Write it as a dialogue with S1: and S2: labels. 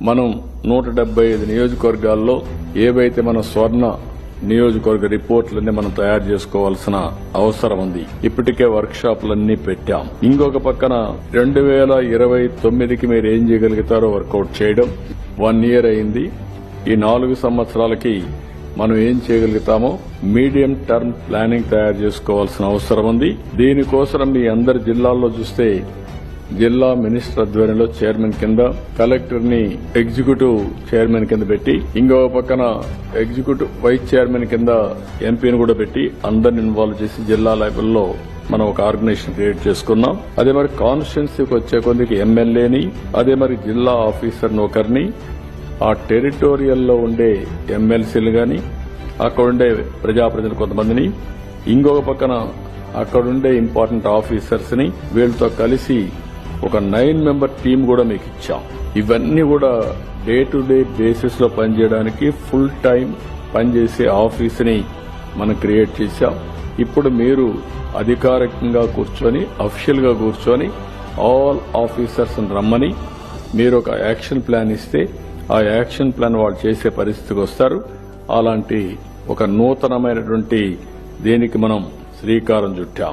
S1: మనం 175 నియోజకవర్గాల్లో ఏవైతే మన స్వర్ణ నియోజకవర్గ రిపోర్ట్లన్నీ మనం తయారు చేసుకోవాల్సిన అవసరం ఉంది. ఇప్పటికే వర్క్ షాపులన్నీ పెట్టాం. ఇంకొక పక్కన 2029కి మీరు ఏం చేయగలుగుతారో వర్కౌట్ చేయడం. 1 ఇయర్ అయింది. ఈ 4 సంవత్సరాలకి మనం ఏం చేయగలుగుతామో మీడియం టర్మ్ ప్లానింగ్ తయారు చేసుకోవాల్సిన అవసరం ఉంది. దీనికోసం మీ అందరి జిల్లాల్లో చూస్తే జిల్లా మినిస్టర్ ఆధ్వర్యంలో చైర్మన్ కింద, కలెక్టర్ ని ఎగ్జిక్యూటివ్ చైర్మన్ కింద పెట్టి, ఇంకో పక్కన ఎగ్జిక్యూటివ్ వైస్ చైర్మన్ కింద ఎంపీని కూడా పెట్టి అందరిని ఇన్వాల్వ్ చేసి జిల్లా లెవెల్లో మనం ఒక ఆర్గనైజేషన్ క్రియేట్ చేసుకున్నాం. అదే మరి కాన్స్టిట్యున్సీకి వచ్చే కొద్దికి ఎమ్మెల్యేని, అదే మరి జిల్లా ఆఫీసర్ని ఒకరిని, ఆ టెరిటోరియల్లో ఉండే ఎమ్మెల్సీలు గాని, అక్కడుండే ప్రజాప్రతినిధులు కొంతమందిని, ఇంకొక పక్కన అక్కడుండే ఇంపార్టెంట్ ఆఫీసర్స్ ని వీళ్ళతో కలిసి ఒక 9 మెంబర్ టీం కూడా మీకు ఇచ్చాం. ఇవన్నీ కూడా డే టు డే బేసిస్ లో పనిచేయడానికి ఫుల్ టైం పనిచేసే ఆఫీస్ ని మనం క్రియేట్ చేశాం. ఇప్పుడు మీరు అధికారికంగా కూర్చొని, అఫీషియల్ గా కూర్చొని ఆల్ ఆఫీసర్స్ రమ్మని మీరు ఒక యాక్షన్ ప్లాన్ ఇస్తే ఆ యాక్షన్ ప్లాన్ వాళ్ళు చేసే పరిస్థితికి వస్తారు. అలాంటి ఒక నూతనమైనటువంటి దీనికి మనం శ్రీకారం చుట్టాం.